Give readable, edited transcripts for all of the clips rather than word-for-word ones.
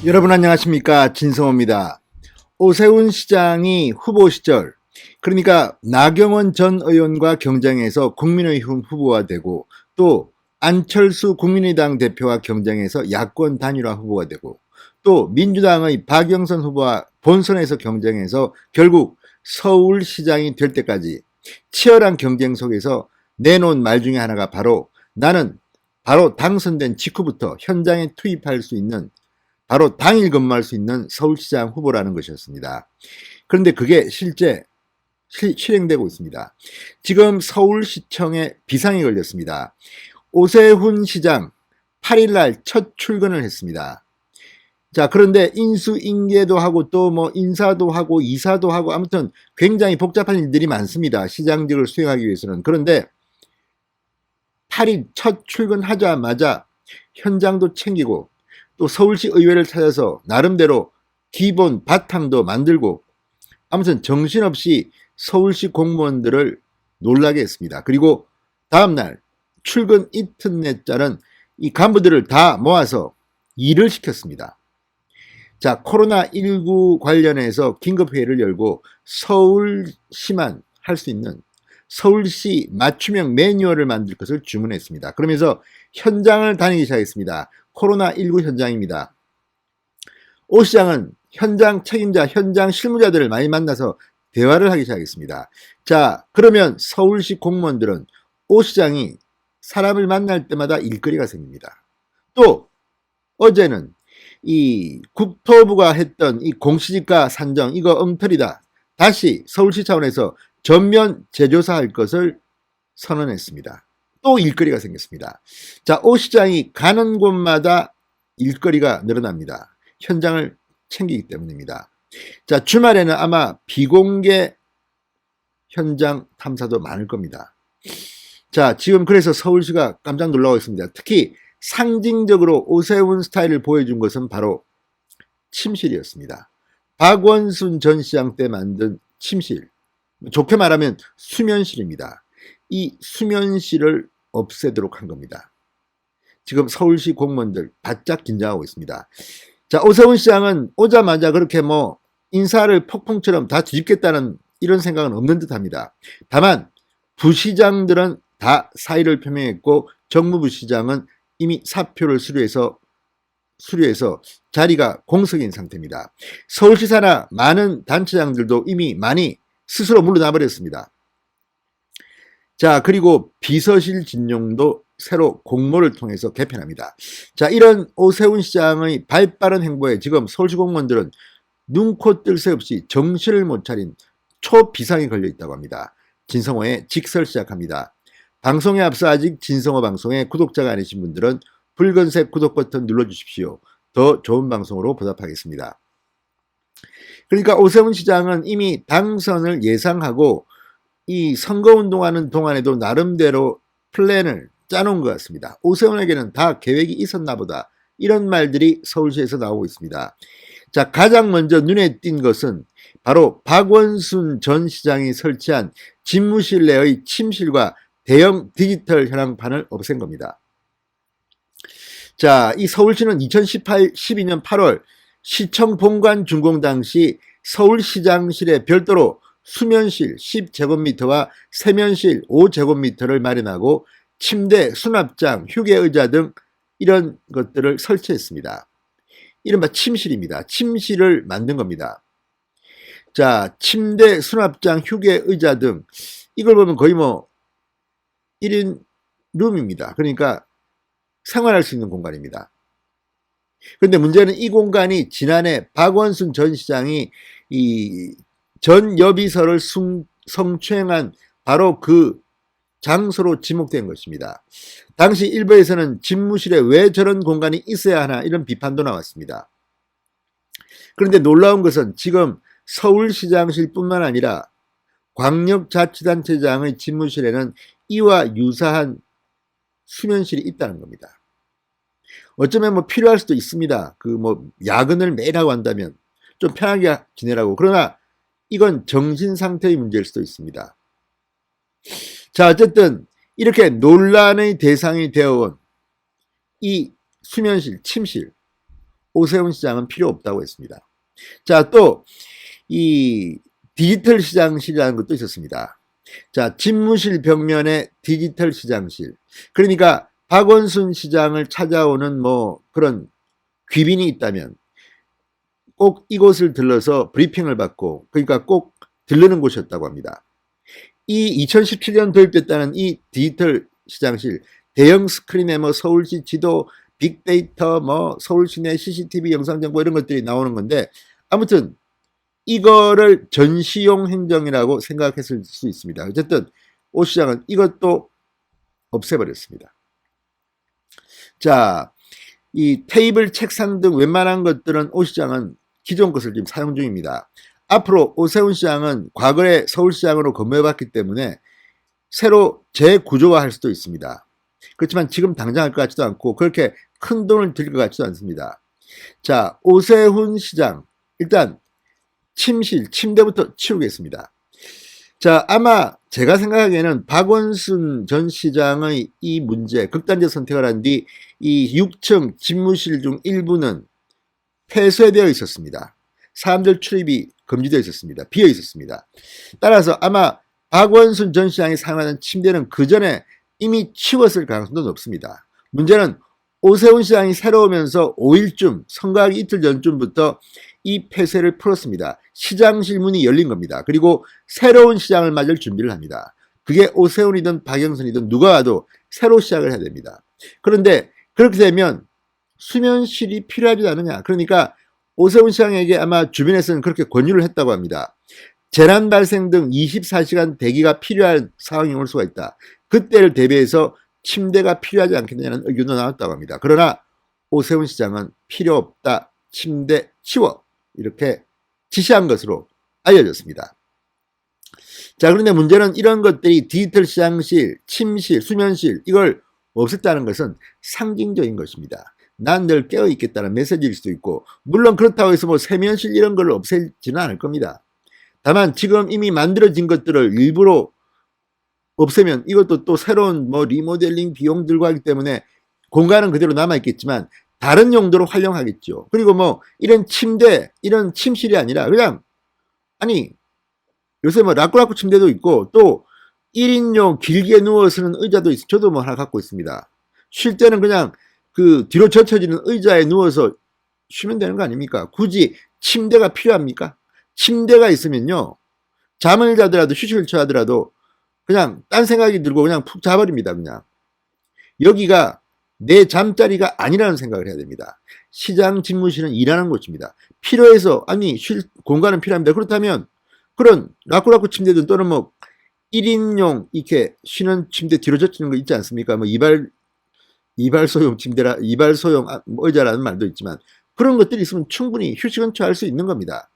여러분 안녕하십니까, 진성호입니다. 오세훈 시장이 후보 시절, 그러니까 나경원 전 의원과 경쟁해서 국민의힘 후보가 되고, 또 안철수 국민의당 대표와 경쟁해서 야권 단일화 후보가 되고, 또 민주당의 박영선 후보와 본선에서 경쟁해서 결국 서울시장이 될 때까지 치열한 경쟁 속에서 내놓은 말 중에 하나가 바로, 나는 바로 당선된 직후부터 현장에 투입할 수 있는, 바로 당일 근무할 수 있는 서울시장 후보라는 것이었습니다. 그런데 그게 실제 실행되고 있습니다. 지금 서울시청에 비상이 걸렸습니다. 오세훈 시장 8일날 첫 출근을 했습니다. 자, 그런데 인수인계도 하고 또 뭐 인사도 하고 이사도 하고 아무튼 굉장히 복잡한 일들이 많습니다. 시장직을 수행하기 위해서는. 그런데 8일 첫 출근하자마자 현장도 챙기고 또 서울시 의회를 찾아서 나름대로 기본 바탕도 만들고 아무튼 정신없이 서울시 공무원들을 놀라게 했습니다. 그리고 다음날 출근 이튿날짜는 이 간부들을 다 모아서 일을 시켰습니다. 자, 코로나19 관련해서 긴급회의를 열고 서울시만 할 수 있는 서울시 맞춤형 매뉴얼을 만들 것을 주문했습니다. 그러면서 현장을 다니기 시작했습니다. 코로나19 현장입니다. 오 시장은 현장 책임자, 현장 실무자들을 많이 만나서 대화를 하기 시작했습니다. 자, 그러면 서울시 공무원들은 오 시장이 사람을 만날 때마다 일거리가 생깁니다. 또 어제는 이 국토부가 했던 이 공시지가 산정 이거 엉터리다. 다시 서울시 차원에서 전면 재조사할 것을 선언했습니다. 또 일거리가 생겼습니다. 자, 오 시장이 가는 곳마다 일거리가 늘어납니다. 현장을 챙기기 때문입니다. 자, 주말에는 아마 비공개 현장 탐사도 많을 겁니다. 자, 지금 그래서 서울시가 깜짝 놀라고 있습니다. 특히 상징적으로 오세훈 스타일을 보여준 것은 바로 침실이었습니다. 박원순 전 시장 때 만든 침실, 좋게 말하면 수면실입니다. 이 수면실을 없애도록 한 겁니다. 지금 서울시 공무원들 바짝 긴장하고 있습니다. 자, 오세훈 시장은 오자마자 그렇게 뭐 인사를 폭풍처럼 다 뒤집겠다는 이런 생각은 없는 듯 합니다. 다만 부시장들은 다 사의를 표명했고 정무부 시장은 이미 사표를 수료해서 자리가 공석인 상태입니다. 서울시 산하 많은 단체장들도 이미 많이 스스로 물러나 버렸습니다. 자, 그리고 비서실 진용도 새로 공모를 통해서 개편합니다. 자, 이런 오세훈 시장의 발빠른 행보에 지금 서울시 공무원들은 눈코 뜰 새 없이 정신을 못 차린 초비상이 걸려 있다고 합니다. 진성호의 직설 시작합니다. 방송에 앞서 아직 진성호 방송에 구독자가 아니신 분들은 붉은색 구독 버튼 눌러주십시오. 더 좋은 방송으로 보답하겠습니다. 그러니까 오세훈 시장은 이미 당선을 예상하고 이 선거운동하는 동안에도 나름대로 플랜을 짜놓은 것 같습니다. 오세훈에게는 다 계획이 있었나 보다. 이런 말들이 서울시에서 나오고 있습니다. 자, 가장 먼저 눈에 띈 것은 바로 박원순 전 시장이 설치한 집무실 내의 침실과 대형 디지털 현황판을 없앤 겁니다. 자, 이 서울시는 2012년 8월 시청 본관 준공 당시 서울시장실에 별도로 수면실 10제곱미터와 세면실 5제곱미터를 마련하고 침대, 수납장, 휴게의자 등 이런 것들을 설치했습니다. 이른바 침실입니다. 침실을 만든 겁니다. 자, 침대, 수납장, 휴게의자 등 이걸 보면 거의 뭐 1인 룸입니다. 그러니까 생활할 수 있는 공간입니다. 그런데 문제는 이 공간이 지난해 박원순 전 시장이 이 전 여비서를 성추행한 바로 그 장소로 지목된 것입니다. 당시 일부에서는 집무실에 왜 저런 공간이 있어야 하나 이런 비판도 나왔습니다. 그런데 놀라운 것은 지금 서울시장실뿐만 아니라 광역자치단체장의 집무실에는 이와 유사한 수면실이 있다는 겁니다. 어쩌면 뭐 필요할 수도 있습니다. 그 뭐 야근을 매일 하고 한다면 좀 편하게 지내라고. 그러나 이건 정신 상태의 문제일 수도 있습니다. 자, 어쨌든 이렇게 논란의 대상이 되어온 이 수면실, 침실, 오세훈 시장은 필요 없다고 했습니다. 자, 또 이 디지털 시장실이라는 것도 있었습니다. 자, 집무실 벽면에 디지털 시장실. 그러니까 박원순 시장을 찾아오는 뭐 그런 귀빈이 있다면 꼭 이곳을 들러서 브리핑을 받고, 그러니까 꼭 들르는 곳이었다고 합니다. 이 2017년 도입됐다는 이 디지털 시장실, 대형 스크린에 뭐 서울시 지도, 빅데이터, 뭐 서울시내 CCTV 영상 정보 이런 것들이 나오는 건데, 아무튼 이거를 전시용 행정이라고 생각했을 수 있습니다. 어쨌든 오 시장은 이것도 없애버렸습니다. 자, 이 테이블, 책상 등 웬만한 것들은 오 시장은 기존 것을 지금 사용 중입니다. 앞으로 오세훈 시장은 과거에 서울시장으로 근무해봤기 때문에 새로 재구조화할 수도 있습니다. 그렇지만 지금 당장 할 것 같지도 않고 그렇게 큰 돈을 들일 것 같지도 않습니다. 자, 오세훈 시장 일단 침대부터 치우겠습니다. 자, 아마 제가 생각하기에는 박원순 전 시장의 이 문제, 극단적 선택을 한 뒤 이 6층 집무실 중 일부는 폐쇄되어 있었습니다. 사람들 출입이 금지되어 있었습니다. 비어 있었습니다. 따라서 아마 박원순 전 시장이 사용하는 침대는 그 전에 이미 치웠을 가능성도 높습니다. 문제는 오세훈 시장이 새로 오면서 5일쯤, 선거하기 이틀 전쯤부터 이 폐쇄를 풀었습니다. 시장실 문이 열린 겁니다. 그리고 새로운 시장을 맞을 준비를 합니다. 그게 오세훈이든 박영선이든 누가 와도 새로 시작을 해야 됩니다. 그런데 그렇게 되면 수면실이 필요하지 않느냐. 그러니까 오세훈 시장에게 아마 주변에서는 그렇게 권유를 했다고 합니다. 재난 발생 등 24시간 대기가 필요한 상황이 올 수가 있다. 그때를 대비해서 침대가 필요하지 않겠느냐는 의견도 나왔다고 합니다. 그러나 오세훈 시장은 필요 없다. 침대 치워. 이렇게 지시한 것으로 알려졌습니다. 자, 그런데 문제는 이런 것들이 디지털 시장실, 침실, 수면실 이걸 없앴다는 것은 상징적인 것입니다. 난 늘 깨어있겠다는 메시지일 수도 있고, 물론 그렇다고 해서 뭐 세면실 이런 걸 없애지는 않을 겁니다. 다만 지금 이미 만들어진 것들을 일부러 없애면 이것도 또 새로운 뭐 리모델링 비용 들고 하기 때문에 공간은 그대로 남아있겠지만 다른 용도로 활용하겠죠. 그리고 뭐 이런 침대, 이런 침실이 아니라 그냥, 아니 요새 뭐 라꾸라꾸 침대도 있고 또 1인용 길게 누워 쓰는 의자도 있어. 저도 뭐 하나 갖고 있습니다. 쉴 때는 그냥 그 뒤로 젖혀지는 의자에 누워서 쉬면 되는 거 아닙니까? 굳이 침대가 필요합니까? 침대가 있으면요, 잠을 자더라도 휴식을 취하더라도 그냥 딴 생각이 들고 그냥 푹 자버립니다. 그냥 여기가 내 잠자리가 아니라는 생각을 해야 됩니다. 시장 집무실은 일하는 곳입니다. 필요해서, 아니 쉴 공간은 필요합니다. 그렇다면 그런 라꾸라꾸 침대든 또는 뭐 1인용 이렇게 쉬는 침대 뒤로 젖히는 거 있지 않습니까? 뭐 이발소용 침대라, 이발소용 의자라는 말도 있지만 그런 것들이 있으면 충분히 휴식은 취할 수 있는 겁니다.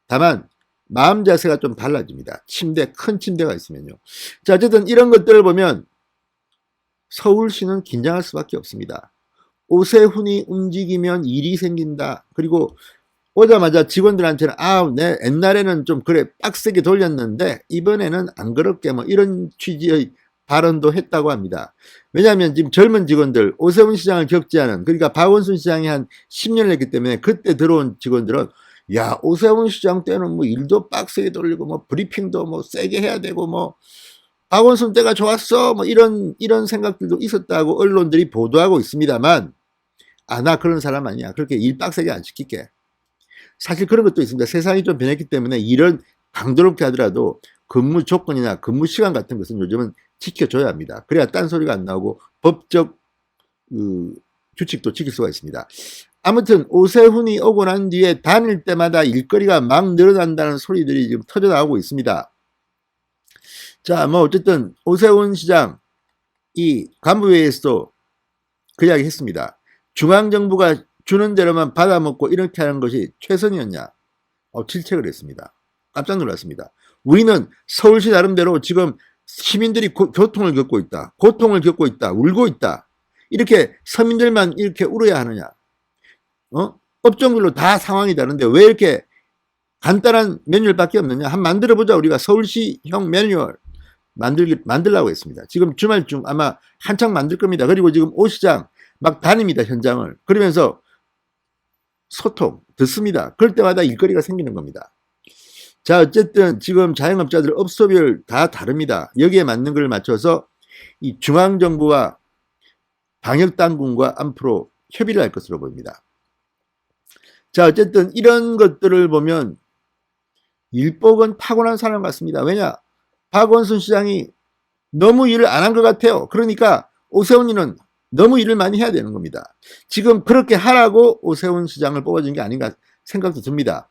다만 마음 자세가 좀 달라집니다. 침대, 큰 침대가 있으면요. 자, 어쨌든 이런 것들을 보면 서울시는 긴장할 수밖에 없습니다. 오세훈이 움직이면 일이 생긴다. 그리고 오자마자 직원들한테는 내 옛날에는 좀 그래 빡세게 돌렸는데 이번에는 안 그렇게 뭐 이런 취지의 발언도 했다고 합니다. 왜냐하면 지금 젊은 직원들, 오세훈 시장을 겪지 않은, 그러니까 박원순 시장이 한 10년을 했기 때문에 그때 들어온 직원들은 야, 오세훈 시장 때는 뭐 일도 빡세게 돌리고 뭐 브리핑도 뭐 세게 해야 되고 뭐 박원순 때가 좋았어 뭐 이런 생각들도 있었다고 언론들이 보도하고 있습니다만, 나 그런 사람 아니야. 그렇게 일 빡세게 안 시킬게. 사실 그런 것도 있습니다. 세상이 좀 변했기 때문에 일은 강도롭게 하더라도 근무 조건이나 근무 시간 같은 것은 요즘은 지켜줘야 합니다. 그래야 딴소리가 안 나오고 법적 규칙도 지킬 수가 있습니다. 아무튼 오세훈이 오고 난 뒤에 다닐 때마다 일거리가 막 늘어난다는 소리들이 지금 터져나오고 있습니다. 자, 뭐 어쨌든 오세훈 시장 이 간부회의에서도 그 이야기 했습니다. 중앙정부가 주는 대로만 받아먹고 이렇게 하는 것이 최선이었냐? 질책을 했습니다. 깜짝 놀랐습니다. 우리는 서울시 나름대로 지금 시민들이 교통을 겪고 있다. 고통을 겪고 있다. 울고 있다. 이렇게 서민들만 이렇게 울어야 하느냐? 업종별로 다 상황이 다른데 왜 이렇게 간단한 매뉴얼밖에 없느냐? 한번 만들어보자. 우리가 서울시형 매뉴얼 만들려고 했습니다. 지금 주말중 아마 한창 만들 겁니다. 그리고 지금 오 시장 막 다닙니다. 현장을. 그러면서 소통, 듣습니다. 그럴 때마다 일거리가 생기는 겁니다. 자, 어쨌든 지금 자영업자들 업소별 다 다릅니다. 여기에 맞는 걸 맞춰서 이 중앙정부와 방역당국과 앞으로 협의를 할 것으로 보입니다. 자, 어쨌든 이런 것들을 보면 일복은 타고난 사람 같습니다. 왜냐? 박원순 시장이 너무 일을 안 한 것 같아요. 그러니까 오세훈이는 너무 일을 많이 해야 되는 겁니다. 지금 그렇게 하라고 오세훈 시장을 뽑아준 게 아닌가 생각도 듭니다.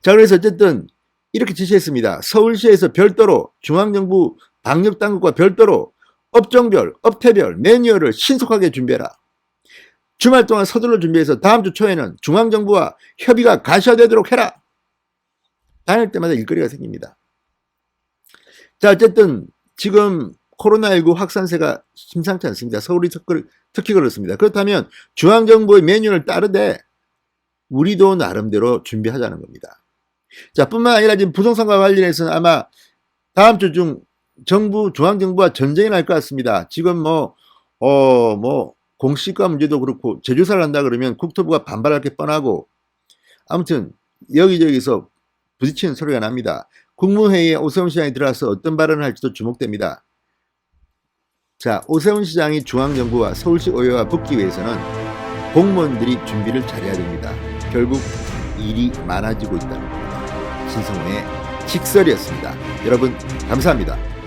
자, 그래서 어쨌든 이렇게 지시했습니다. 서울시에서 별도로 중앙정부 방역당국과 별도로 업종별, 업태별 매뉴얼을 신속하게 준비해라. 주말 동안 서둘러 준비해서 다음 주 초에는 중앙정부와 협의가 가셔되도록 해라. 다닐 때마다 일거리가 생깁니다. 자, 어쨌든 지금 코로나19 확산세가 심상치 않습니다. 서울이 특히 그렇습니다. 그렇다면 중앙정부의 매뉴얼을 따르되 우리도 나름대로 준비하자는 겁니다. 자, 뿐만 아니라 지금 부동산과 관련해서는 아마 다음 주 중 중앙정부와 전쟁이 날 것 같습니다. 지금 공시가 문제도 그렇고 재조사를 한다 그러면 국토부가 반발할 게 뻔하고 아무튼 여기저기서 부딪히는 소리가 납니다. 국무회의에 오세훈 시장이 들어와서 어떤 발언을 할지도 주목됩니다. 자, 오세훈 시장이 중앙정부와 서울시 의회와 붙기 위해서는 공무원들이 준비를 잘해야 됩니다. 결국 일이 많아지고 있다는 겁니다. 신성호의 직설이었습니다. 여러분 감사합니다.